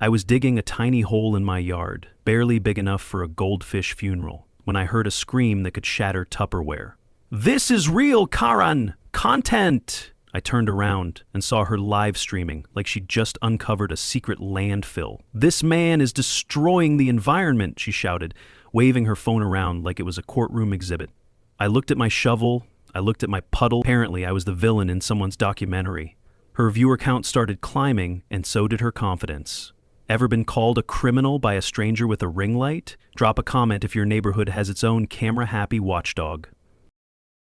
I was digging a tiny hole in my yard, barely big enough for a goldfish funeral, when I heard a scream that could shatter Tupperware. "This is real, Karan! Content!" I turned around and saw her live streaming like she'd just uncovered a secret landfill. "This man is destroying the environment," she shouted, waving her phone around like it was a courtroom exhibit. I looked at my shovel, I looked at my puddle. Apparently, I was the villain in someone's documentary. Her viewer count started climbing, and so did her confidence. Ever been called a criminal by a stranger with a ring light? Drop a comment if your neighborhood has its own camera-happy watchdog.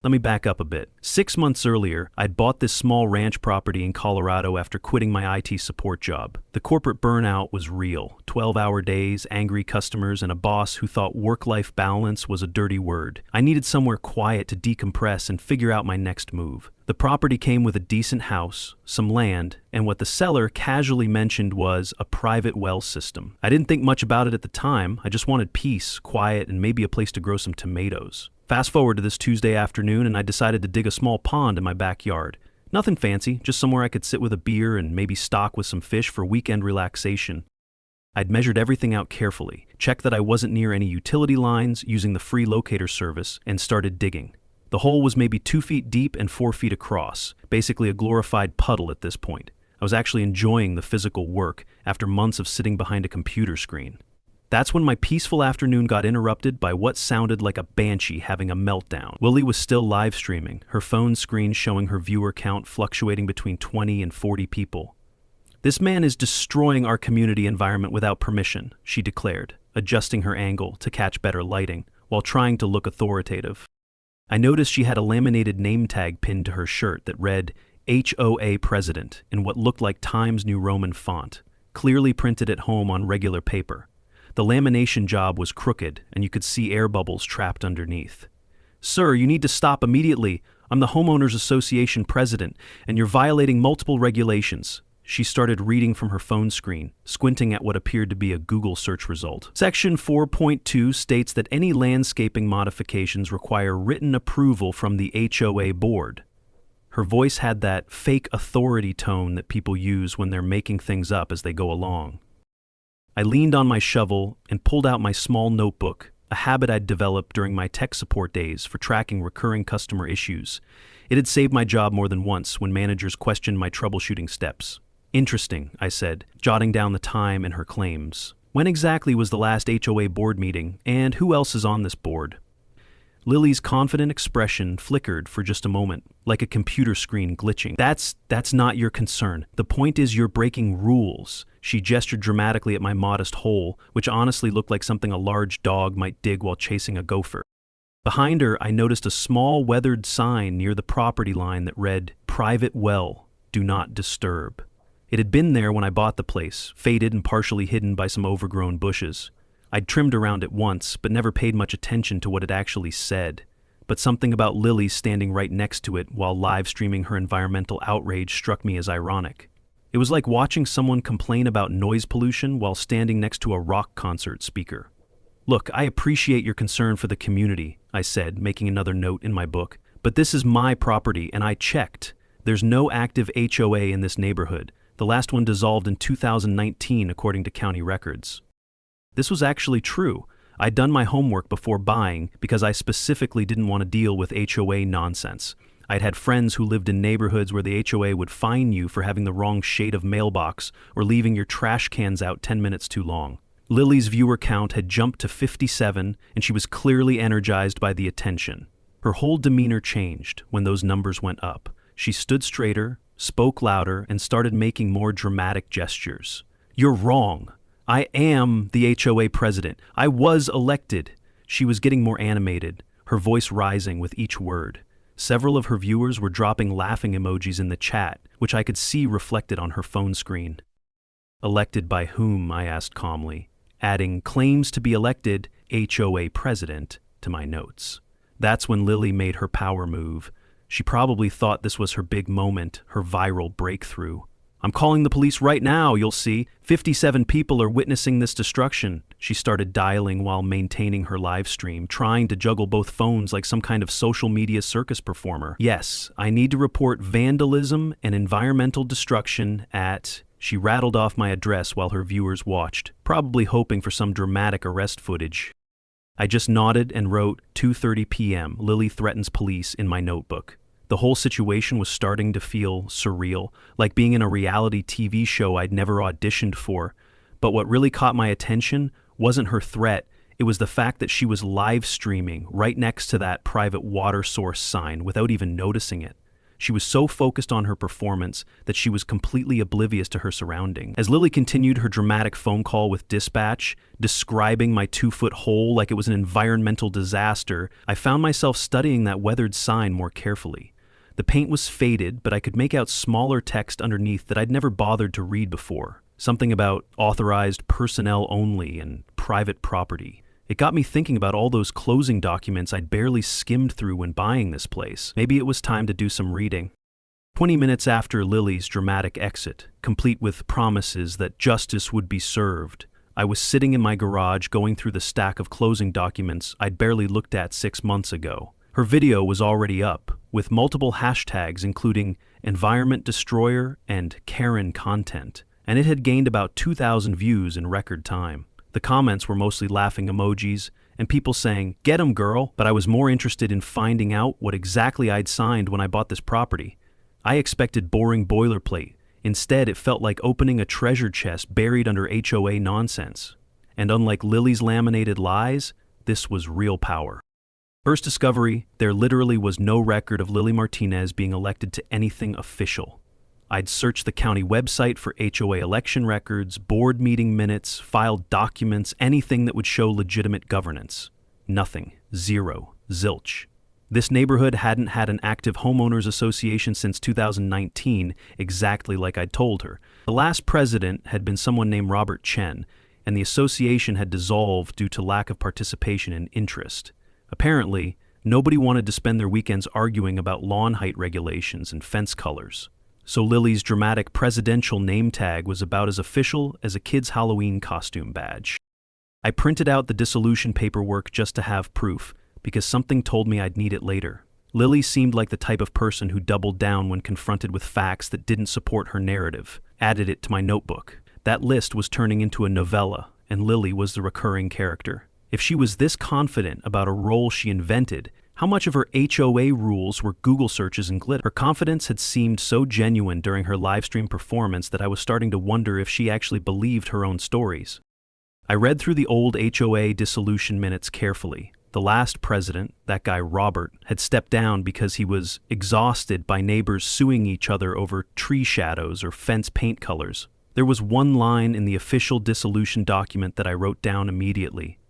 Let me back up a bit. 6 months earlier, I'd bought this small ranch property in Colorado after quitting my IT support job. The corporate burnout was real. 12-hour days, angry customers, and a boss who thought work-life balance was a dirty word. I needed somewhere quiet to decompress and figure out my next move. The property came with a decent house, some land, and what the seller casually mentioned was a private well system. I didn't think much about it at the time. I just wanted peace, quiet, and maybe a place to grow some tomatoes. Fast forward to this Tuesday afternoon, and I decided to dig a small pond in my backyard. Nothing fancy, just somewhere I could sit with a beer and maybe stock with some fish for weekend relaxation. I'd measured everything out carefully, checked that I wasn't near any utility lines using the free locator service, and started digging. The hole was maybe 2 feet deep and 4 feet across, basically a glorified puddle at this point. I was actually enjoying the physical work after months of sitting behind a computer screen. That's when my peaceful afternoon got interrupted by what sounded like a banshee having a meltdown. Lily was still live streaming, her phone screen showing her viewer count fluctuating between 20 and 40 people. "This man is destroying our community environment without permission," she declared, adjusting her angle to catch better lighting, while trying to look authoritative. I noticed she had a laminated name tag pinned to her shirt that read HOA President in what looked like Times New Roman font, clearly printed at home on regular paper. The lamination job was crooked, and you could see air bubbles trapped underneath. "Sir, you need to stop immediately. I'm the Homeowners Association president, and you're violating multiple regulations." She started reading from her phone screen, squinting at what appeared to be a Google search result. Section 4.2 states that any landscaping modifications require written approval from the HOA board. Her voice had that fake authority tone that people use when they're making things up as they go along. I leaned on my shovel and pulled out my small notebook, a habit I'd developed during my tech support days for tracking recurring customer issues. It had saved my job more than once when managers questioned my troubleshooting steps. "Interesting," I said, jotting down the time and her claims. "When exactly was the last HOA board meeting, and who else is on this board?" Lily's confident expression flickered for just a moment, like a computer screen glitching. That's not your concern. The point is you're breaking rules." She gestured dramatically at my modest hole, which honestly looked like something a large dog might dig while chasing a gopher. Behind her, I noticed a small weathered sign near the property line that read, "Private well, do not disturb." It had been there when I bought the place, faded and partially hidden by some overgrown bushes. I'd trimmed around it once, but never paid much attention to what it actually said. But something about Lily standing right next to it while live streaming her environmental outrage struck me as ironic. It was like watching someone complain about noise pollution while standing next to a rock concert speaker. "Look, I appreciate your concern for the community," I said, making another note in my book, "but this is my property and I checked. There's no active HOA in this neighborhood. The last one dissolved in 2019 according to county records." This was actually true. I'd done my homework before buying because I specifically didn't want to deal with HOA nonsense. I'd had friends who lived in neighborhoods where the HOA would fine you for having the wrong shade of mailbox or leaving your trash cans out 10 minutes too long. Lily's viewer count had jumped to 57, and she was clearly energized by the attention. Her whole demeanor changed when those numbers went up. She stood straighter, spoke louder, and started making more dramatic gestures. "You're wrong. I am the HOA president. I was elected." She was getting more animated, her voice rising with each word. Several of her viewers were dropping laughing emojis in the chat, which I could see reflected on her phone screen. "Elected by whom?" I asked calmly, adding "claims to be elected HOA president" to my notes. That's when Lily made her power move. She probably thought this was her big moment, her viral breakthrough. "I'm calling the police right now, you'll see. 57 people are witnessing this destruction." She started dialing while maintaining her live stream, trying to juggle both phones like some kind of social media circus performer. "Yes, I need to report vandalism and environmental destruction at..." She rattled off my address while her viewers watched, probably hoping for some dramatic arrest footage. I just nodded and wrote 2:30 p.m. Lily threatens police in my notebook. The whole situation was starting to feel surreal, like being in a reality TV show I'd never auditioned for. But what really caught my attention wasn't her threat, it was the fact that she was live streaming right next to that private water source sign without even noticing it. She was so focused on her performance that she was completely oblivious to her surroundings. As Lily continued her dramatic phone call with dispatch, describing my 2-foot hole like it was an environmental disaster, I found myself studying that weathered sign more carefully. The paint was faded, but I could make out smaller text underneath that I'd never bothered to read before. Something about authorized personnel only and private property. It got me thinking about all those closing documents I'd barely skimmed through when buying this place. Maybe it was time to do some reading. 20 minutes after Lily's dramatic exit, complete with promises that justice would be served, I was sitting in my garage going through the stack of closing documents I'd barely looked at 6 months ago. Her video was already up, with multiple hashtags including Environment Destroyer and Karen Content, and it had gained about 2,000 views in record time. The comments were mostly laughing emojis and people saying, "Get 'em, girl," but I was more interested in finding out what exactly I'd signed when I bought this property. I expected boring boilerplate. Instead, it felt like opening a treasure chest buried under HOA nonsense. And unlike Lily's laminated lies, this was real power. First discovery, there literally was no record of Lily Martinez being elected to anything official. I'd searched the county website for HOA election records, board meeting minutes, filed documents, anything that would show legitimate governance. Nothing. Zero. Zilch. This neighborhood hadn't had an active homeowners association since 2019, exactly like I'd told her. The last president had been someone named Robert Chen, and the association had dissolved due to lack of participation and interest. Apparently, nobody wanted to spend their weekends arguing about lawn height regulations and fence colors. So Lily's dramatic presidential name tag was about as official as a kid's Halloween costume badge. I printed out the dissolution paperwork just to have proof, because something told me I'd need it later. Lily seemed like the type of person who doubled down when confronted with facts that didn't support her narrative, added it to my notebook. That list was turning into a novella, and Lily was the recurring character. If she was this confident about a role she invented, how much of her HOA rules were Google searches and glitter? Her confidence had seemed so genuine during her livestream performance that I was starting to wonder if she actually believed her own stories. I read through the old HOA dissolution minutes carefully. The last president, that guy Robert, had stepped down because he was exhausted by neighbors suing each other over tree shadows or fence paint colors. There was one line in the official dissolution document that I wrote down immediately.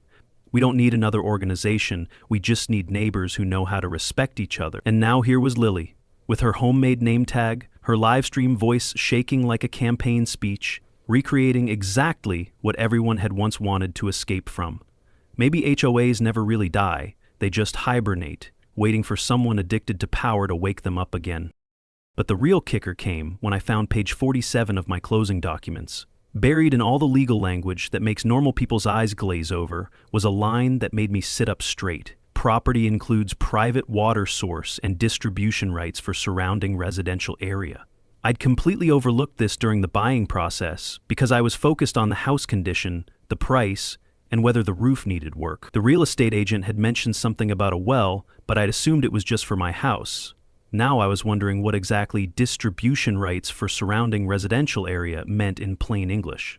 We don't need another organization, we just need neighbors who know how to respect each other. And now here was Lily, with her homemade name tag, her livestream voice shaking like a campaign speech, recreating exactly what everyone had once wanted to escape from. Maybe HOAs never really die, they just hibernate, waiting for someone addicted to power to wake them up again. But the real kicker came when I found page 47 of my closing documents. Buried in all the legal language that makes normal people's eyes glaze over was a line that made me sit up straight. Property includes private water source and distribution rights for surrounding residential area. I'd completely overlooked this during the buying process because I was focused on the house condition, the price, and whether the roof needed work. The real estate agent had mentioned something about a well, but I'd assumed it was just for my house. Now I was wondering what exactly distribution rights for surrounding residential area meant in plain English.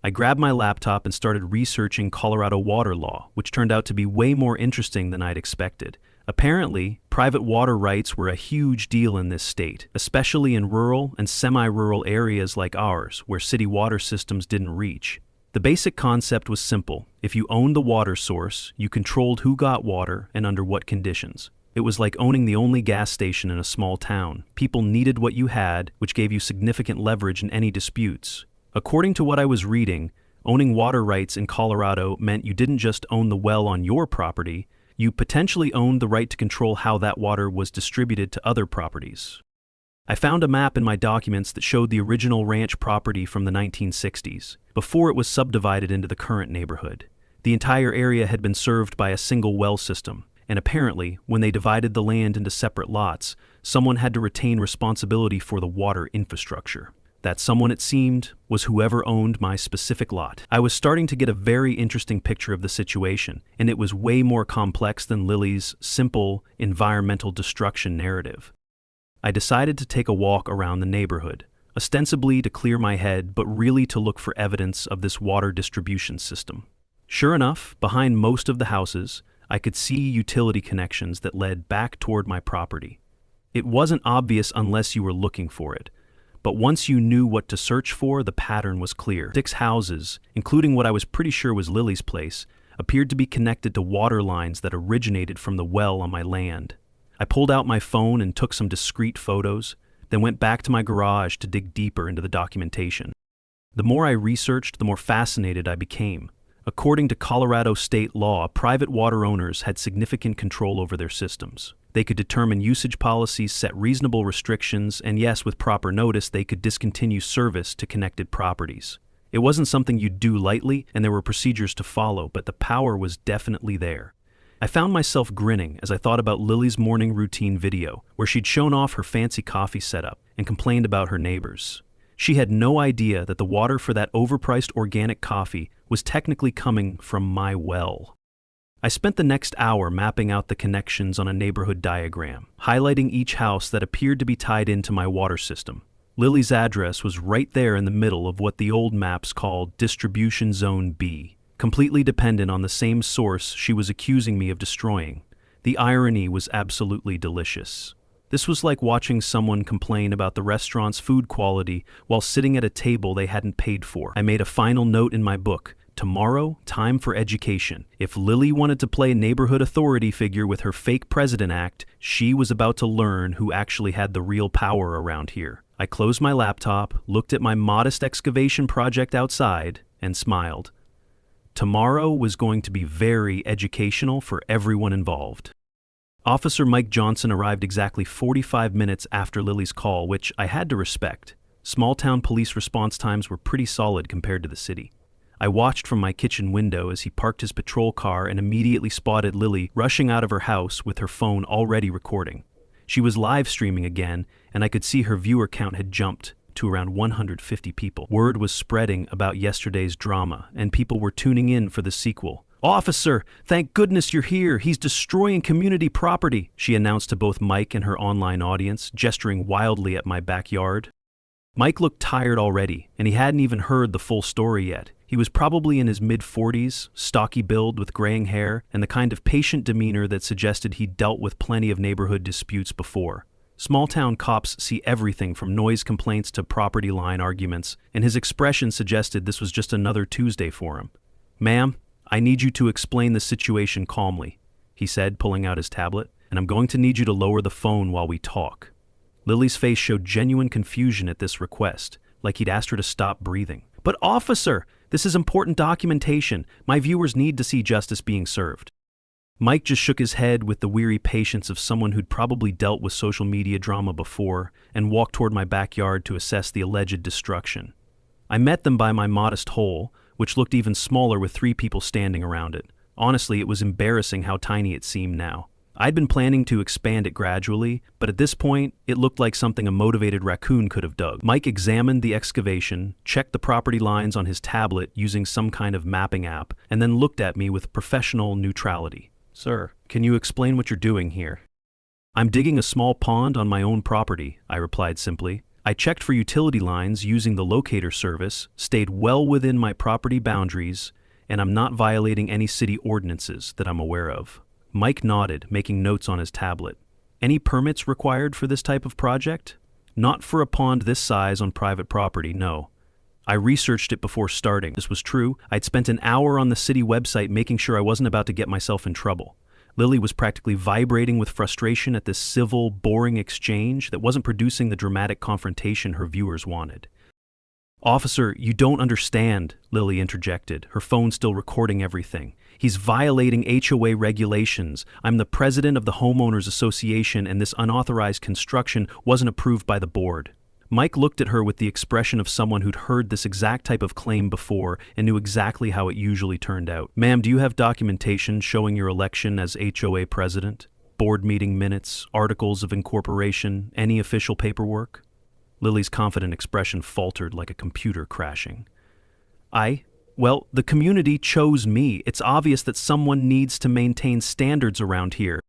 I grabbed my laptop and started researching Colorado water law, which turned out to be way more interesting than I'd expected. Apparently, private water rights were a huge deal in this state, especially in rural and semi-rural areas like ours, where city water systems didn't reach. The basic concept was simple. If you owned the water source, you controlled who got water and under what conditions. It was like owning the only gas station in a small town. People needed what you had, which gave you significant leverage in any disputes. According to what I was reading, owning water rights in Colorado meant you didn't just own the well on your property, you potentially owned the right to control how that water was distributed to other properties. I found a map in my documents that showed the original ranch property from the 1960s, before it was subdivided into the current neighborhood. The entire area had been served by a single well system. And apparently, when they divided the land into separate lots, someone had to retain responsibility for the water infrastructure. That someone, it seemed, was whoever owned my specific lot. I was starting to get a very interesting picture of the situation, and it was way more complex than Lily's simple environmental destruction narrative. I decided to take a walk around the neighborhood, ostensibly to clear my head, but really to look for evidence of this water distribution system. Sure enough, behind most of the houses, I could see utility connections that led back toward my property. It wasn't obvious unless you were looking for it, but once you knew what to search for, the pattern was clear. 6 houses, including what I was pretty sure was Lily's place, appeared to be connected to water lines that originated from the well on my land. I pulled out my phone and took some discreet photos, then went back to my garage to dig deeper into the documentation. The more I researched, the more fascinated I became. According to Colorado state law, private water owners had significant control over their systems. They could determine usage policies, set reasonable restrictions, and yes, with proper notice, they could discontinue service to connected properties. It wasn't something you'd do lightly, and there were procedures to follow, but the power was definitely there. I found myself grinning as I thought about Lily's morning routine video, where she'd shown off her fancy coffee setup and complained about her neighbors. She had no idea that the water for that overpriced organic coffee was technically coming from my well. I spent the next hour mapping out the connections on a neighborhood diagram, highlighting each house that appeared to be tied into my water system. Lily's address was right there in the middle of what the old maps called Distribution Zone B, completely dependent on the same source she was accusing me of destroying. The irony was absolutely delicious. This was like watching someone complain about the restaurant's food quality while sitting at a table they hadn't paid for. I made a final note in my book. Tomorrow, time for education. If Lily wanted to play neighborhood authority figure with her fake president act, she was about to learn who actually had the real power around here. I closed my laptop, looked at my modest excavation project outside, and smiled. Tomorrow was going to be very educational for everyone involved. Officer Mike Johnson arrived exactly 45 minutes after Lily's call, which I had to respect. Small-town police response times were pretty solid compared to the city. I watched from my kitchen window as he parked his patrol car and immediately spotted Lily rushing out of her house with her phone already recording. She was live streaming again, and I could see her viewer count had jumped to around 150 people. Word was spreading about yesterday's drama, and people were tuning in for the sequel. "Officer, thank goodness you're here. He's destroying community property," she announced to both Mike and her online audience, gesturing wildly at my backyard. Mike looked tired already, and he hadn't even heard the full story yet. He was probably in his mid-40s, stocky build with graying hair, and the kind of patient demeanor that suggested he'd dealt with plenty of neighborhood disputes before. Small-town cops see everything from noise complaints to property line arguments, and his expression suggested this was just another Tuesday for him. "Ma'am, I need you to explain the situation calmly," he said, pulling out his tablet, "and I'm going to need you to lower the phone while we talk." Lily's face showed genuine confusion at this request, like he'd asked her to stop breathing. "But officer, this is important documentation. My viewers need to see justice being served." Mike just shook his head with the weary patience of someone who'd probably dealt with social media drama before and walked toward my backyard to assess the alleged destruction. I met them by my modest hole, which looked even smaller with 3 people standing around it. Honestly, it was embarrassing how tiny it seemed now. I'd been planning to expand it gradually, but at this point, it looked like something a motivated raccoon could have dug. Mike examined the excavation, checked the property lines on his tablet using some kind of mapping app, and then looked at me with professional neutrality. "Sir, can you explain what you're doing here?" "I'm digging a small pond on my own property," I replied simply. "I checked for utility lines using the locator service, stayed well within my property boundaries, and I'm not violating any city ordinances that I'm aware of." Mike nodded, making notes on his tablet. "Any permits required for this type of project?" "Not for a pond this size on private property, no. I researched it before starting. This was true. I'd spent an hour on the city website making sure I wasn't about to get myself in trouble." Lily was practically vibrating with frustration at this civil, boring exchange that wasn't producing the dramatic confrontation her viewers wanted. "Officer, you don't understand," Lily interjected, her phone still recording everything. "He's violating HOA regulations. I'm the president of the Homeowners Association, and this unauthorized construction wasn't approved by the board." Mike looked at her with the expression of someone who'd heard this exact type of claim before and knew exactly how it usually turned out. "Ma'am, do you have documentation showing your election as HOA president? Board meeting minutes, articles of incorporation, any official paperwork?" Lily's confident expression faltered like a computer crashing. Well, the community chose me. It's obvious that someone needs to maintain standards around here.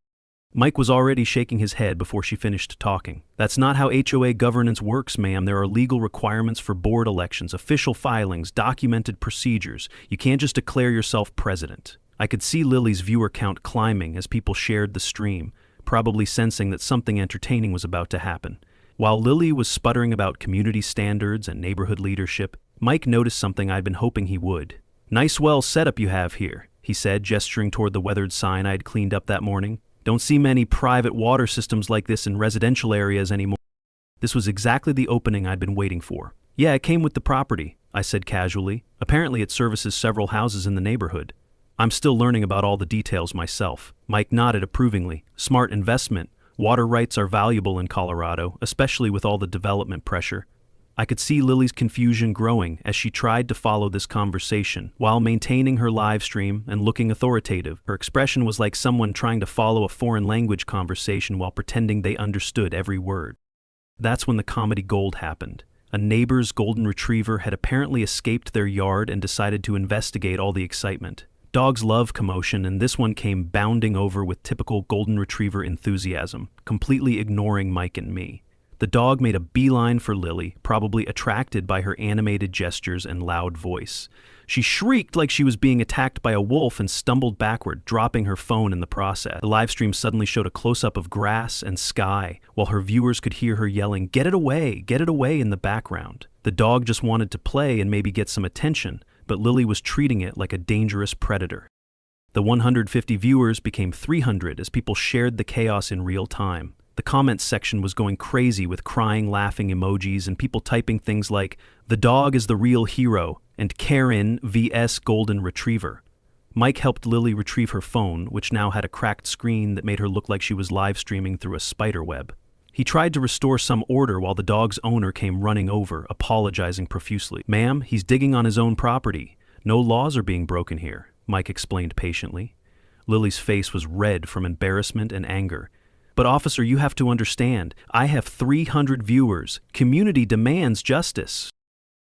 Mike was already shaking his head before she finished talking. That's not how HOA governance works, ma'am. There are legal requirements for board elections, official filings, documented procedures. You can't just declare yourself president. I could see Lily's viewer count climbing as people shared the stream, probably sensing that something entertaining was about to happen. While Lily was sputtering about community standards and neighborhood leadership, Mike noticed something I'd been hoping he would. "Nice well setup you have here," he said, gesturing toward the weathered sign I'd cleaned up that morning. "Don't see many private water systems like this in residential areas anymore." This was exactly the opening I'd been waiting for. "Yeah, it came with the property," I said casually. "Apparently it services several houses in the neighborhood. I'm still learning about all the details myself." Mike nodded approvingly. "Smart investment. Water rights are valuable in Colorado, especially with all the development pressure." I could see Lily's confusion growing as she tried to follow this conversation while maintaining her live stream and looking authoritative. Her expression was like someone trying to follow a foreign language conversation while pretending they understood every word. That's when the comedy gold happened. A neighbor's golden retriever had apparently escaped their yard and decided to investigate all the excitement. Dogs love commotion, and this one came bounding over with typical golden retriever enthusiasm, completely ignoring Mike and me. The dog made a beeline for Lily, probably attracted by her animated gestures and loud voice. She shrieked like she was being attacked by a wolf and stumbled backward, dropping her phone in the process. The livestream suddenly showed a close-up of grass and sky, while her viewers could hear her yelling, get it away," in the background. The dog just wanted to play and maybe get some attention, but Lily was treating it like a dangerous predator. The 150 viewers became 300 as people shared the chaos in real time. The comments section was going crazy with crying, laughing emojis and people typing things like, "The dog is the real hero," and "Karen vs. Golden Retriever." Mike helped Lily retrieve her phone, which now had a cracked screen that made her look like she was live streaming through a spider web. He tried to restore some order while the dog's owner came running over, apologizing profusely. "Ma'am, he's digging on his own property. No laws are being broken here," Mike explained patiently. Lily's face was red from embarrassment and anger. "But officer, you have to understand, I have 300 viewers. Community demands justice."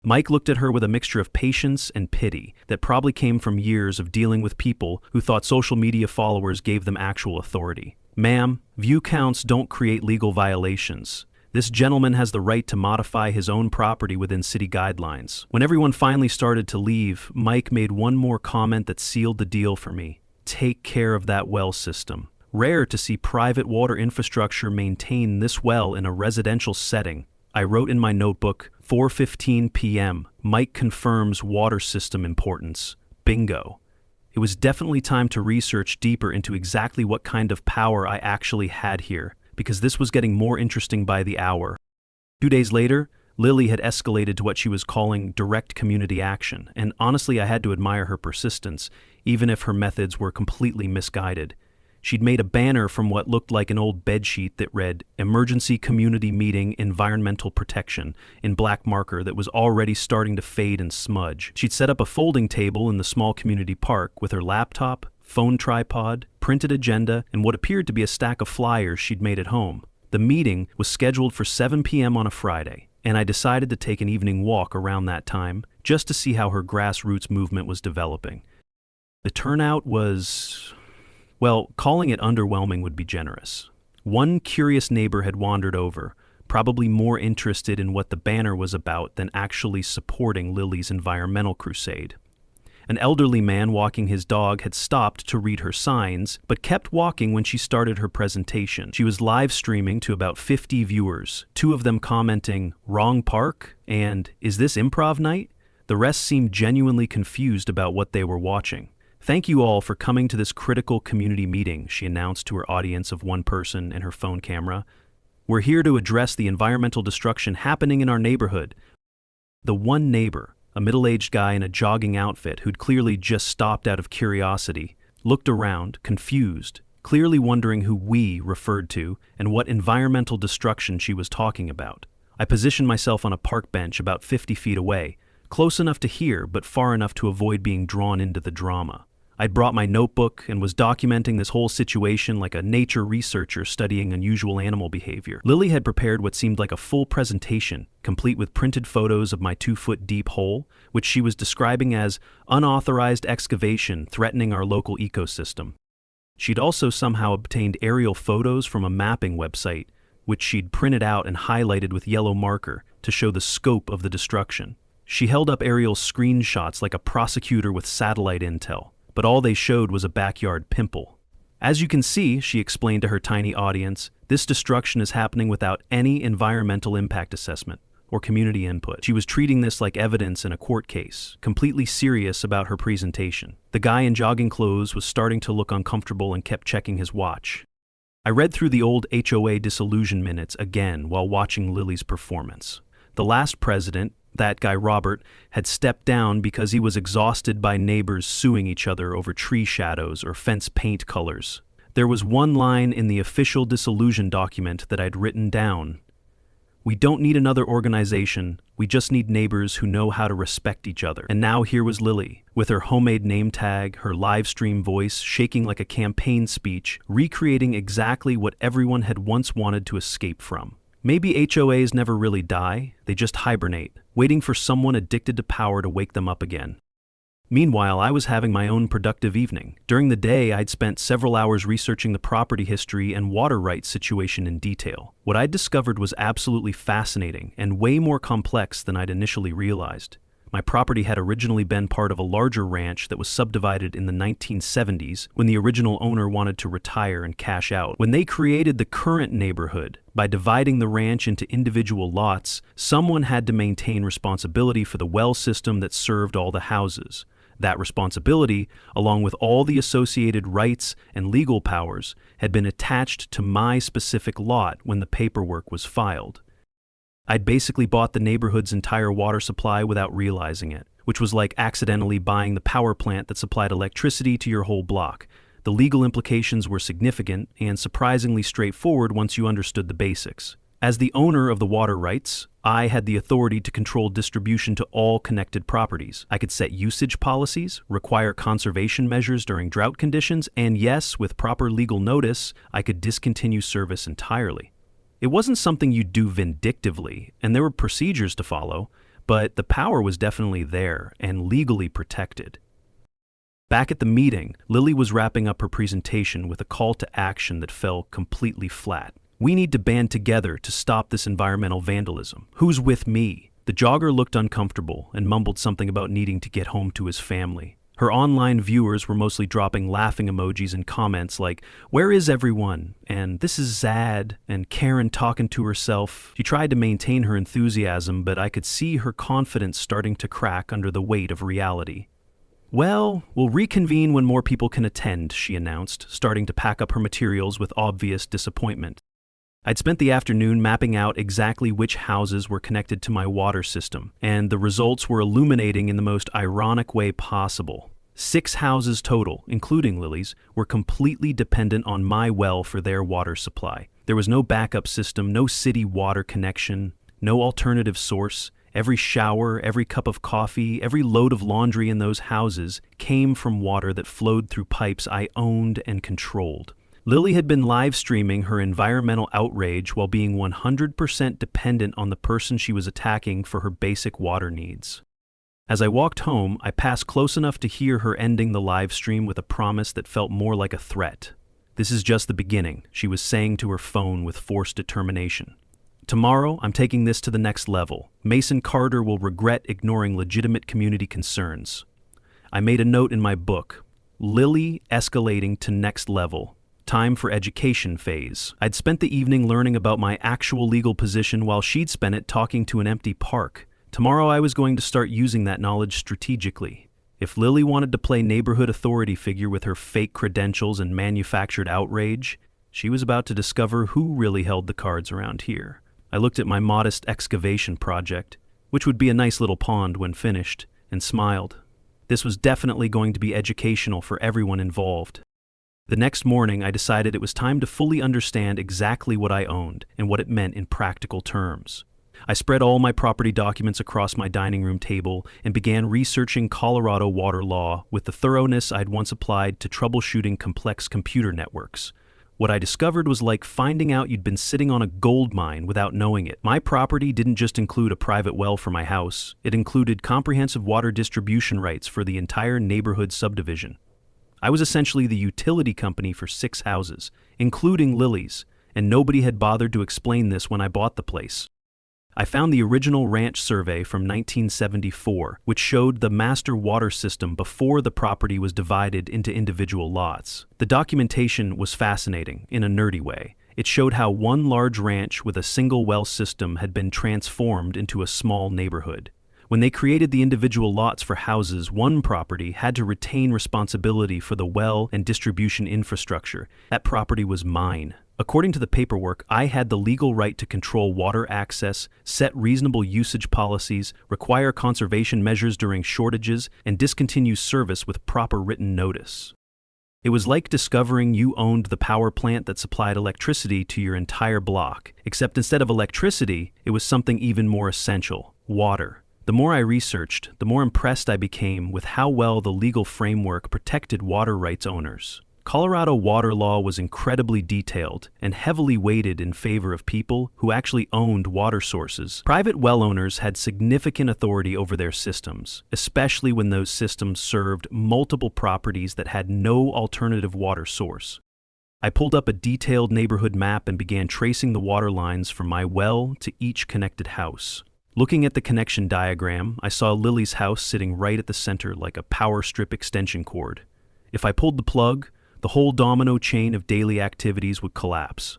Mike looked at her with a mixture of patience and pity that probably came from years of dealing with people who thought social media followers gave them actual authority. "Ma'am, view counts don't create legal violations. This gentleman has the right to modify his own property within city guidelines." When everyone finally started to leave, Mike made one more comment that sealed the deal for me. "Take care of that well system. Rare to see private water infrastructure maintain this well in a residential setting." I wrote in my notebook, 4:15 p.m. Mike confirms water system importance. Bingo. It was definitely time to research deeper into exactly what kind of power I actually had here, because this was getting more interesting by the hour. 2 days later, Lily had escalated to what she was calling direct community action, and honestly I had to admire her persistence, even if her methods were completely misguided. She'd made a banner from what looked like an old bedsheet that read, "Emergency Community Meeting Environmental Protection," in black marker that was already starting to fade and smudge. She'd set up a folding table in the small community park with her laptop, phone tripod, printed agenda, and what appeared to be a stack of flyers she'd made at home. The meeting was scheduled for 7 p.m. on a Friday, and I decided to take an evening walk around that time just to see how her grassroots movement was developing. The turnout was... well, calling it underwhelming would be generous. One curious neighbor had wandered over, probably more interested in what the banner was about than actually supporting Lily's environmental crusade. An elderly man walking his dog had stopped to read her signs, but kept walking when she started her presentation. She was live streaming to about 50 viewers, 2 of them commenting, "Wrong park?" and "Is this improv night?" The rest seemed genuinely confused about what they were watching. "Thank you all for coming to this critical community meeting," she announced to her audience of 1 person and her phone camera. "We're here to address the environmental destruction happening in our neighborhood." The one neighbor, a middle-aged guy in a jogging outfit who'd clearly just stopped out of curiosity, looked around, confused, clearly wondering who "we" referred to and what environmental destruction she was talking about. I positioned myself on a park bench about 50 feet away, close enough to hear but far enough to avoid being drawn into the drama. I'd brought my notebook and was documenting this whole situation like a nature researcher studying unusual animal behavior. Lily had prepared what seemed like a full presentation, complete with printed photos of my 2-foot deep hole, which she was describing as unauthorized excavation threatening our local ecosystem. She'd also somehow obtained aerial photos from a mapping website, which she'd printed out and highlighted with yellow marker to show the scope of the destruction. She held up aerial screenshots like a prosecutor with satellite intel, but all they showed was a backyard pimple. As you can see, she explained to her tiny audience, this destruction is happening without any environmental impact assessment or community input. She was treating this like evidence in a court case, completely serious about her presentation. The guy in jogging clothes was starting to look uncomfortable and kept checking his watch. I read through the old HOA disillusion minutes again while watching Lily's performance. The last president, that guy Robert, had stepped down because he was exhausted by neighbors suing each other over tree shadows or fence paint colors. There was one line in the official dissolution document that I'd written down. We don't need another organization, we just need neighbors who know how to respect each other. And now here was Lily, with her homemade name tag, her live stream voice shaking like a campaign speech, recreating exactly what everyone had once wanted to escape from. Maybe HOAs never really die, they just hibernate, waiting for someone addicted to power to wake them up again. Meanwhile, I was having my own productive evening. During the day, I'd spent several hours researching the property history and water rights situation in detail. What I'd discovered was absolutely fascinating and way more complex than I'd initially realized. My property had originally been part of a larger ranch that was subdivided in the 1970s when the original owner wanted to retire and cash out. When they created the current neighborhood, by dividing the ranch into individual lots, someone had to maintain responsibility for the well system that served all the houses. That responsibility, along with all the associated rights and legal powers, had been attached to my specific lot when the paperwork was filed. I'd basically bought the neighborhood's entire water supply without realizing it, which was like accidentally buying the power plant that supplied electricity to your whole block. The legal implications were significant and surprisingly straightforward once you understood the basics. As the owner of the water rights, I had the authority to control distribution to all connected properties. I could set usage policies, require conservation measures during drought conditions, and yes, with proper legal notice, I could discontinue service entirely. It wasn't something you'd do vindictively, and there were procedures to follow, but the power was definitely there and legally protected. Back at the meeting, Lily was wrapping up her presentation with a call to action that fell completely flat. We need to band together to stop this environmental vandalism. Who's with me? The jogger looked uncomfortable and mumbled something about needing to get home to his family. Her online viewers were mostly dropping laughing emojis and comments like, "Where is everyone?" and "This is Zad," and Karen talking to herself. She tried to maintain her enthusiasm, but I could see her confidence starting to crack under the weight of reality. "Well, we'll reconvene when more people can attend," she announced, starting to pack up her materials with obvious disappointment. I'd spent the afternoon mapping out exactly which houses were connected to my water system, and the results were illuminating in the most ironic way possible. 6 houses total, including Lily's, were completely dependent on my well for their water supply. There was no backup system, no city water connection, no alternative source. Every shower, every cup of coffee, every load of laundry in those houses came from water that flowed through pipes I owned and controlled. Lily had been live streaming her environmental outrage while being 100% dependent on the person she was attacking for her basic water needs. As I walked home, I passed close enough to hear her ending the live stream with a promise that felt more like a threat. "This is just the beginning," she was saying to her phone with forced determination. "Tomorrow, I'm taking this to the next level. Mason Carter will regret ignoring legitimate community concerns." I made a note in my book, "Lily escalating to next level. Time for education phase." I'd spent the evening learning about my actual legal position while she'd spent it talking to an empty park. Tomorrow I was going to start using that knowledge strategically. If Lily wanted to play neighborhood authority figure with her fake credentials and manufactured outrage, she was about to discover who really held the cards around here. I looked at my modest excavation project, which would be a nice little pond when finished, and smiled. This was definitely going to be educational for everyone involved. The next morning, I decided it was time to fully understand exactly what I owned and what it meant in practical terms. I spread all my property documents across my dining room table and began researching Colorado water law with the thoroughness I'd once applied to troubleshooting complex computer networks. What I discovered was like finding out you'd been sitting on a gold mine without knowing it. My property didn't just include a private well for my house, it included comprehensive water distribution rights for the entire neighborhood subdivision. I was essentially the utility company for 6 houses, including Lily's, and nobody had bothered to explain this when I bought the place. I found the original ranch survey from 1974, which showed the master water system before the property was divided into individual lots. The documentation was fascinating in a nerdy way. It showed how one large ranch with a single well system had been transformed into a small neighborhood. When they created the individual lots for houses, one property had to retain responsibility for the well and distribution infrastructure. That property was mine. According to the paperwork, I had the legal right to control water access, set reasonable usage policies, require conservation measures during shortages, and discontinue service with proper written notice. It was like discovering you owned the power plant that supplied electricity to your entire block, except instead of electricity, it was something even more essential: water. The more I researched, the more impressed I became with how well the legal framework protected water rights owners. Colorado water law was incredibly detailed and heavily weighted in favor of people who actually owned water sources. Private well owners had significant authority over their systems, especially when those systems served multiple properties that had no alternative water source. I pulled up a detailed neighborhood map and began tracing the water lines from my well to each connected house. Looking at the connection diagram, I saw Lily's house sitting right at the center like a power strip extension cord. If I pulled the plug, the whole domino chain of daily activities would collapse.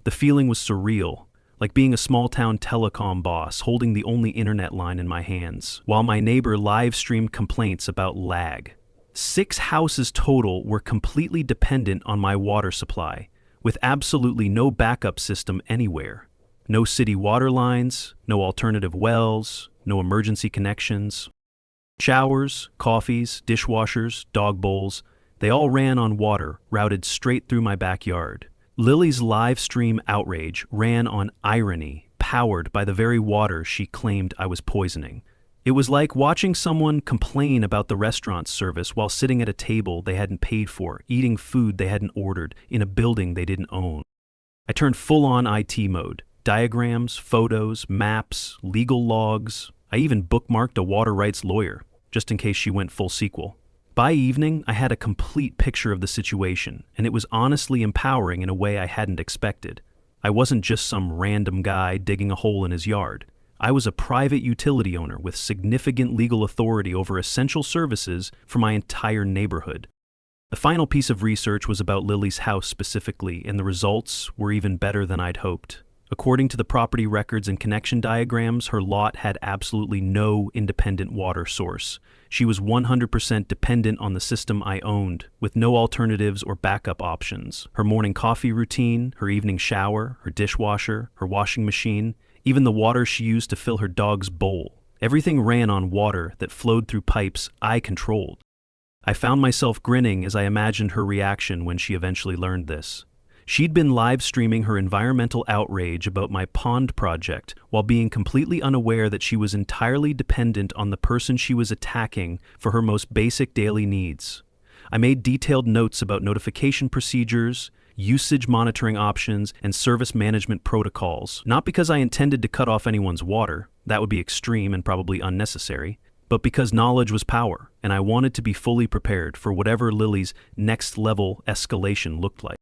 The feeling was surreal, like being a small-town telecom boss holding the only internet line in my hands, while my neighbor live-streamed complaints about lag. 6 houses total were completely dependent on my water supply, with absolutely no backup system anywhere. No city water lines, no alternative wells, no emergency connections. Showers, coffees, dishwashers, dog bowls, they all ran on water routed straight through my backyard. Lily's live stream outrage ran on irony, powered by the very water she claimed I was poisoning. It was like watching someone complain about the restaurant service while sitting at a table they hadn't paid for, eating food they hadn't ordered, in a building they didn't own. I turned full-on IT mode. Diagrams, photos, maps, legal logs. I even bookmarked a water rights lawyer, just in case she went full sequel. By evening, I had a complete picture of the situation, and it was honestly empowering in a way I hadn't expected. I wasn't just some random guy digging a hole in his yard. I was a private utility owner with significant legal authority over essential services for my entire neighborhood. The final piece of research was about Lily's house specifically, and the results were even better than I'd hoped. According to the property records and connection diagrams, her lot had absolutely no independent water source. She was 100% dependent on the system I owned, with no alternatives or backup options. Her morning coffee routine, her evening shower, her dishwasher, her washing machine, even the water she used to fill her dog's bowl. Everything ran on water that flowed through pipes I controlled. I found myself grinning as I imagined her reaction when she eventually learned this. She'd been live streaming her environmental outrage about my pond project while being completely unaware that she was entirely dependent on the person she was attacking for her most basic daily needs. I made detailed notes about notification procedures, usage monitoring options, and service management protocols, not because I intended to cut off anyone's water, that would be extreme and probably unnecessary, but because knowledge was power, and I wanted to be fully prepared for whatever Lily's next-level escalation looked like.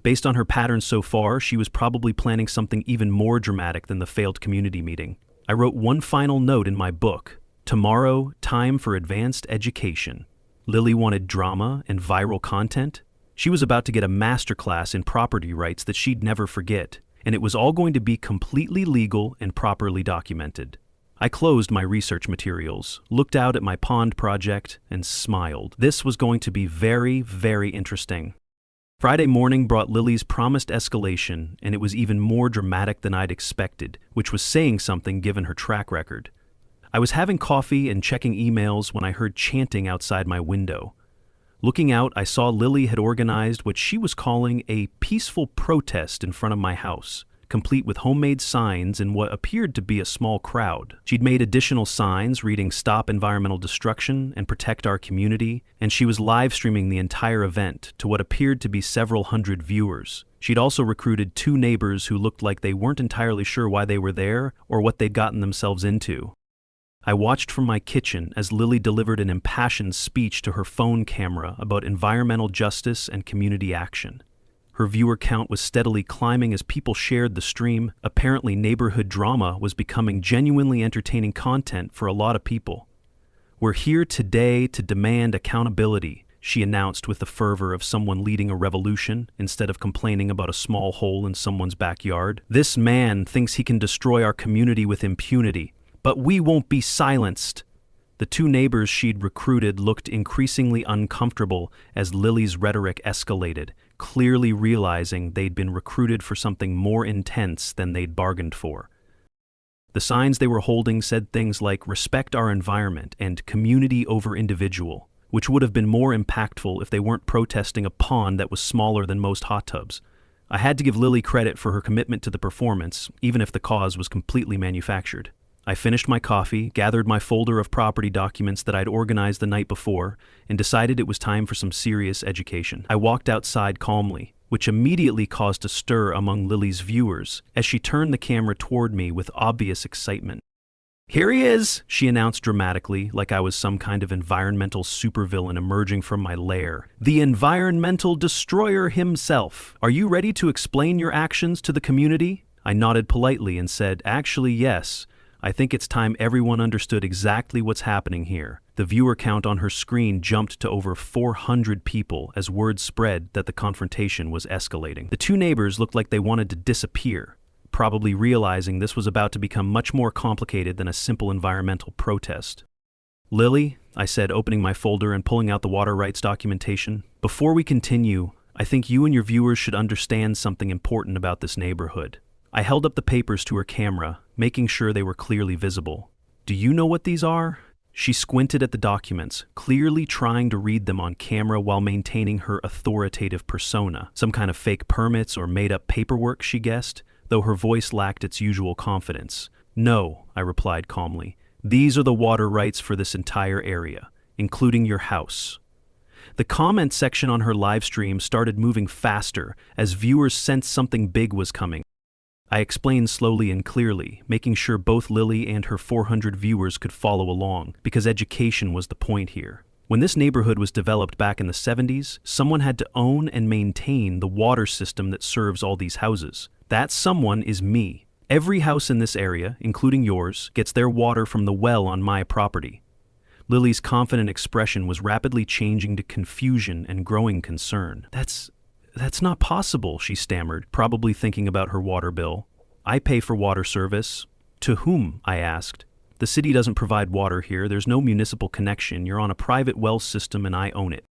Based on her patterns so far, she was probably planning something even more dramatic than the failed community meeting. I wrote one final note in my book: tomorrow, time for advanced education. Lily wanted drama and viral content. She was about to get a masterclass in property rights that she'd never forget, and it was all going to be completely legal and properly documented. I closed my research materials, looked out at my pond project, and smiled. This was going to be very, very interesting. Friday morning brought Lily's promised escalation, and it was even more dramatic than I'd expected, which was saying something given her track record. I was having coffee and checking emails when I heard chanting outside my window. Looking out, I saw Lily had organized what she was calling a peaceful protest in front of my house, complete with homemade signs in what appeared to be a small crowd. She'd made additional signs reading "Stop Environmental Destruction" and "Protect Our Community," and she was live streaming the entire event to what appeared to be several hundred viewers. She'd also recruited 2 neighbors who looked like they weren't entirely sure why they were there or what they'd gotten themselves into. I watched from my kitchen as Lily delivered an impassioned speech to her phone camera about environmental justice and community action. Her viewer count was steadily climbing as people shared the stream. Apparently, neighborhood drama was becoming genuinely entertaining content for a lot of people. "We're here today to demand accountability," she announced with the fervor of someone leading a revolution instead of complaining about a small hole in someone's backyard. "This man thinks he can destroy our community with impunity, but we won't be silenced." The 2 neighbors she'd recruited looked increasingly uncomfortable as Lily's rhetoric escalated, clearly realizing they'd been recruited for something more intense than they'd bargained for. The signs they were holding said things like "respect our environment" and "community over individual," which would have been more impactful if they weren't protesting a pond that was smaller than most hot tubs. I had to give Lily credit for her commitment to the performance, even if the cause was completely manufactured. I finished my coffee, gathered my folder of property documents that I'd organized the night before, and decided it was time for some serious education. I walked outside calmly, which immediately caused a stir among Lily's viewers as she turned the camera toward me with obvious excitement. "Here he is," she announced dramatically, like I was some kind of environmental supervillain emerging from my lair. "The environmental destroyer himself. Are you ready to explain your actions to the community?" I nodded politely and said, "Actually, yes. I think it's time everyone understood exactly what's happening here." The viewer count on her screen jumped to over 400 people as word spread that the confrontation was escalating. The 2 neighbors looked like they wanted to disappear, probably realizing this was about to become much more complicated than a simple environmental protest. "Lily," I said, opening my folder and pulling out the water rights documentation, "before we continue, I think you and your viewers should understand something important about this neighborhood." I held up the papers to her camera, making sure they were clearly visible. "Do you know what these are?" She squinted at the documents, clearly trying to read them on camera while maintaining her authoritative persona. Some kind of fake permits or made-up paperwork, she guessed, though her voice lacked its usual confidence. "No," I replied calmly. "These are the water rights for this entire area, including your house." The comment section on her live stream started moving faster as viewers sensed something big was coming. I explained slowly and clearly, making sure both Lily and her 400 viewers could follow along, because education was the point here. When this neighborhood was developed back in the 70s, someone had to own and maintain the water system that serves all these houses. That someone is me. Every house in this area, including yours, gets their water from the well on my property. Lily's confident expression was rapidly changing to confusion and growing concern. That's not possible," she stammered, probably thinking about her water bill. "I pay for water service." "To whom?" I asked. "The city doesn't provide water here. There's no municipal connection. You're on a private well system and I own it."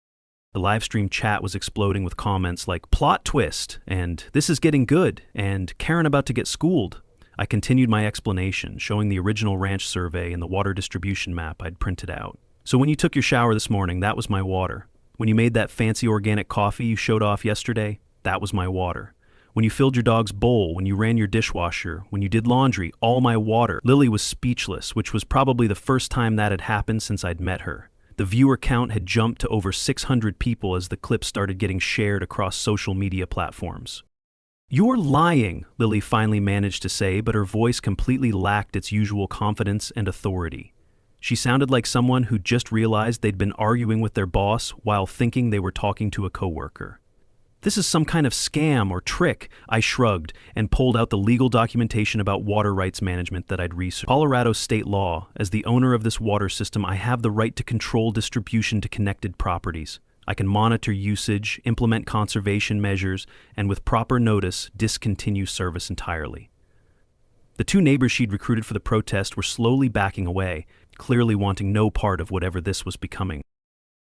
The livestream chat was exploding with comments like "plot twist" and "this is getting good" and "Karen about to get schooled." I continued my explanation, showing the original ranch survey and the water distribution map I'd printed out. "So when you took your shower this morning, that was my water. When you made that fancy organic coffee you showed off yesterday, that was my water. When you filled your dog's bowl, when you ran your dishwasher, when you did laundry, all my water." Lily was speechless, which was probably the first time that had happened since I'd met her. The viewer count had jumped to over 600 people as the clip started getting shared across social media platforms. "You're lying," Lily finally managed to say, but her voice completely lacked its usual confidence and authority. She sounded like someone who just realized they'd been arguing with their boss while thinking they were talking to a coworker. "This is some kind of scam or trick," I shrugged and pulled out the legal documentation about water rights management that I'd researched. Colorado state law, as the owner of this water system, I have the right to control distribution to connected properties. I can monitor usage, implement conservation measures, and with proper notice, discontinue service entirely. The 2 neighbors she'd recruited for the protest were slowly backing away, clearly wanting no part of whatever this was becoming.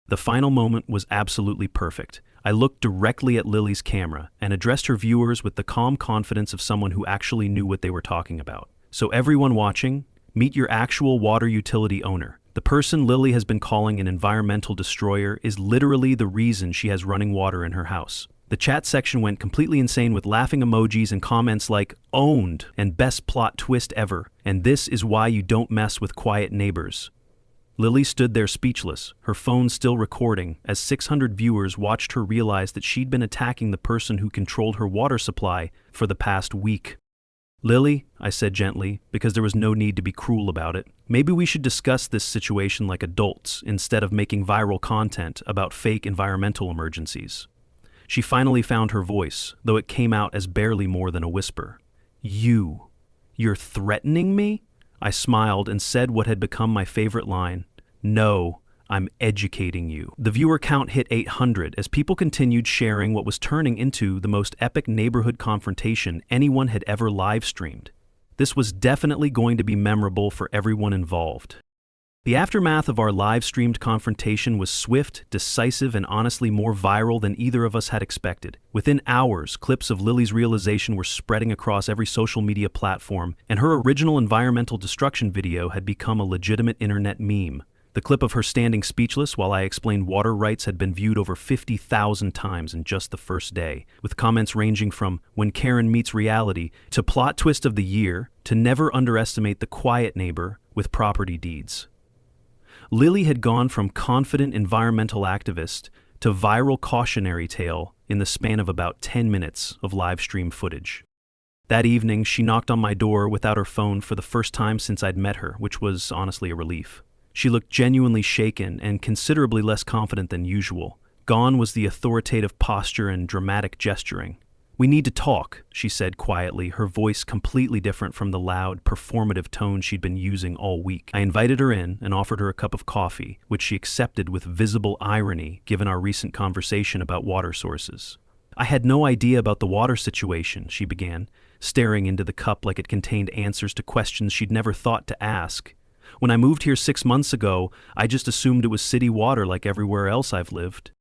The final moment was absolutely perfect. I looked directly at Lily's camera and addressed her viewers with the calm confidence of someone who actually knew what they were talking about. "So everyone watching, meet your actual water utility owner. The person Lily has been calling an environmental destroyer is literally the reason she has running water in her house. The The chat section went completely insane with laughing emojis and comments like, "Owned," and "Best plot twist ever," and "This is why you don't mess with quiet neighbors." Lily stood there speechless, her phone still recording, as 600 viewers watched her realize that she'd been attacking the person who controlled her water supply for the past week. "Lily," I said gently, because there was no need to be cruel about it, "maybe we should discuss this situation like adults instead of making viral content about fake environmental emergencies." She finally found her voice, though it came out as barely more than a whisper. You're threatening me?" I smiled and said what had become my favorite line. "No, I'm educating you." The viewer count hit 800 as people continued sharing what was turning into the most epic neighborhood confrontation anyone had ever live-streamed. This was definitely going to be memorable for everyone involved. The aftermath of our live-streamed confrontation was swift, decisive, and honestly more viral than either of us had expected. Within hours, clips of Lily's realization were spreading across every social media platform, and her original environmental destruction video had become a legitimate internet meme. The clip of her standing speechless while I explained water rights had been viewed over 50,000 times in just the first day, with comments ranging from "when Karen meets reality" to "plot twist of the year" to "never underestimate the quiet neighbor with property deeds." Lily had gone from confident environmental activist to viral cautionary tale in the span of about 10 minutes of live stream footage. That evening, she knocked on my door without her phone for the first time since I'd met her, which was honestly a relief. She looked genuinely shaken and considerably less confident than usual. Gone was the authoritative posture and dramatic gesturing. "We need to talk," she said quietly, her voice completely different from the loud, performative tone she'd been using all week. I invited her in and offered her a cup of coffee, which she accepted with visible irony given our recent conversation about water sources. "I had no idea about the water situation," she began, staring into the cup like it contained answers to questions she'd never thought to ask. "When I moved here 6 months ago, I just assumed it was city water like everywhere else I've lived."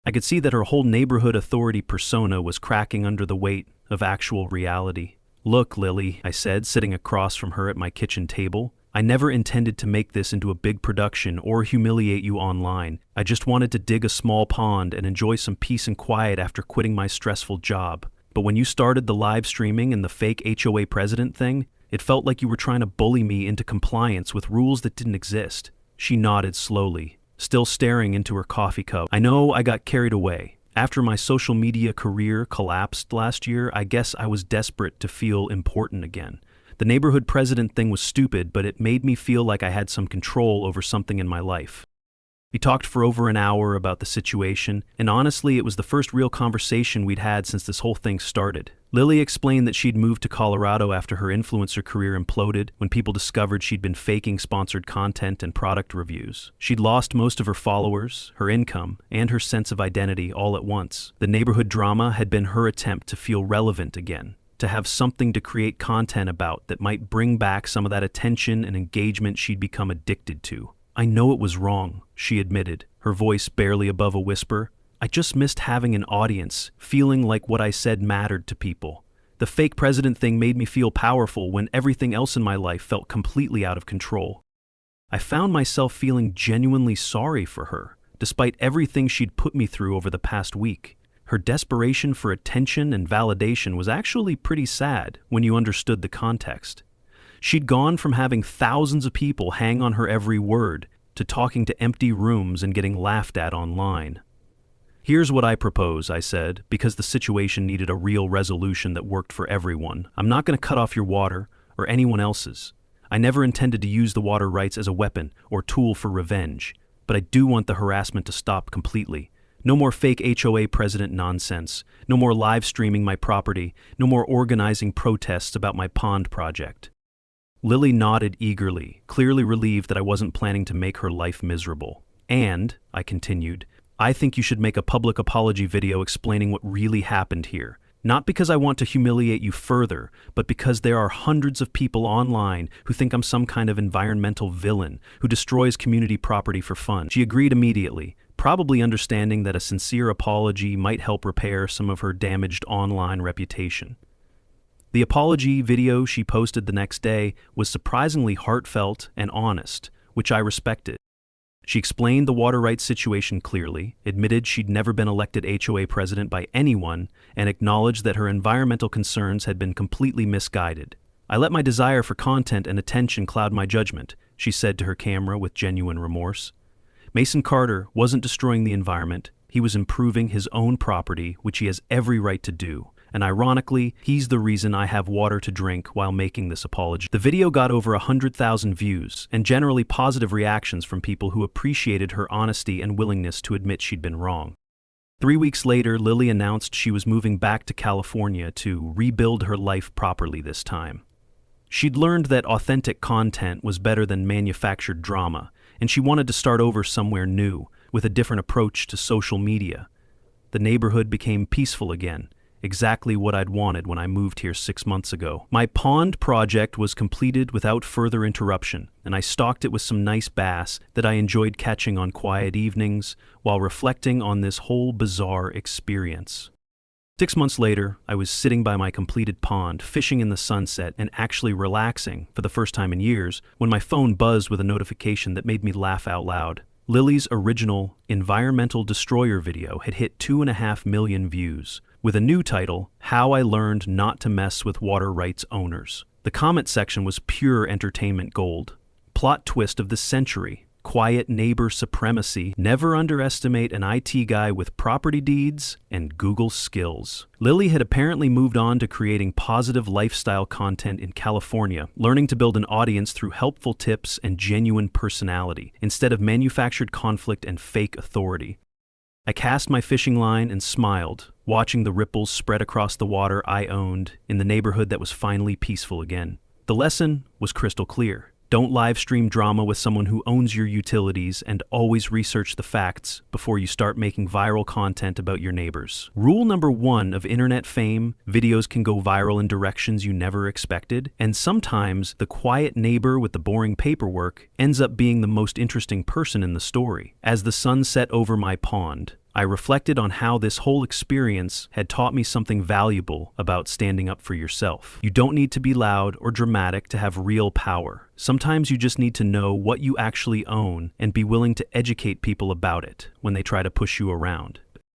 I could see that her whole neighborhood authority persona was cracking under the weight of actual reality. "Look, Lily," I said, sitting across from her at my kitchen table, "I never intended to make this into a big production or humiliate you online. I just wanted to dig a small pond and enjoy some peace and quiet after quitting my stressful job. But when you started the live streaming and the fake HOA president thing, it felt like you were trying to bully me into compliance with rules that didn't exist." She nodded slowly, still staring into her coffee cup. "I know I got carried away. After my social media career collapsed last year, I guess I was desperate to feel important again. The neighborhood president thing was stupid, but it made me feel like I had some control over something in my life." We talked for over an hour about the situation, and honestly, it was the first real conversation we'd had since this whole thing started. Lily explained that she'd moved to Colorado after her influencer career imploded when people discovered she'd been faking sponsored content and product reviews. She'd lost most of her followers, her income, and her sense of identity all at once. The neighborhood drama had been her attempt to feel relevant again, to have something to create content about that might bring back some of that attention and engagement she'd become addicted to. "I know it was wrong," she admitted, her voice barely above a whisper. "I just missed having an audience, feeling like what I said mattered to people. The fake president thing made me feel powerful when everything else in my life felt completely out of control." I found myself feeling genuinely sorry for her, despite everything she'd put me through over the past week. Her desperation for attention and validation was actually pretty sad when you understood the context. She'd gone from having thousands of people hang on her every word to talking to empty rooms and getting laughed at online. "Here's what I propose," I said, because the situation needed a real resolution that worked for everyone. "I'm not going to cut off your water or anyone else's. I never intended to use the water rights as a weapon or tool for revenge, but I do want the harassment to stop completely. No more fake HOA president nonsense. No more live streaming my property. No more organizing protests about my pond project." Lily nodded eagerly, clearly relieved that I wasn't planning to make her life miserable. "And," I continued, "I think you should make a public apology video explaining what really happened here. Not because I want to humiliate you further, but because there are hundreds of people online who think I'm some kind of environmental villain who destroys community property for fun." She agreed immediately, probably understanding that a sincere apology might help repair some of her damaged online reputation. The apology video she posted the next day was surprisingly heartfelt and honest, which I respected. She explained the water rights situation clearly, admitted she'd never been elected HOA president by anyone, and acknowledged that her environmental concerns had been completely misguided. "I let my desire for content and attention cloud my judgment," she said to her camera with genuine remorse. Mason Carter wasn't destroying the environment, he was improving his own property, which he has every right to do. And ironically, he's the reason I have water to drink while making this apology. The video got over 100,000 views, and generally positive reactions from people who appreciated her honesty and willingness to admit she'd been wrong. 3 weeks later, Lily announced she was moving back to California to rebuild her life properly this time. She'd learned that authentic content was better than manufactured drama, and she wanted to start over somewhere new, with a different approach to social media. The neighborhood became peaceful again, exactly what I'd wanted when I moved here 6 months ago. My pond project was completed without further interruption, and I stocked it with some nice bass that I enjoyed catching on quiet evenings while reflecting on this whole bizarre experience. 6 months later, I was sitting by my completed pond, fishing in the sunset and actually relaxing for the first time in years when my phone buzzed with a notification that made me laugh out loud. Lily's original Environmental Destroyer video had hit 2.5 million views, with a new title, How I Learned Not to Mess with Water Rights Owners. The comment section was pure entertainment gold. Plot twist of the century. Quiet neighbor supremacy. Never underestimate an IT guy with property deeds and Google skills. Lily had apparently moved on to creating positive lifestyle content in California, learning to build an audience through helpful tips and genuine personality, instead of manufactured conflict and fake authority. I cast my fishing line and smiled, watching the ripples spread across the water I owned in the neighborhood that was finally peaceful again. The lesson was crystal clear. Don't live stream drama with someone who owns your utilities, and always research the facts before you start making viral content about your neighbors. Rule number 1 of internet fame: videos can go viral in directions you never expected, and sometimes the quiet neighbor with the boring paperwork ends up being the most interesting person in the story. As the sun set over my pond, I reflected on how this whole experience had taught me something valuable about standing up for yourself. You don't need to be loud or dramatic to have real power. Sometimes you just need to know what you actually own and be willing to educate people about it when they try to push you around.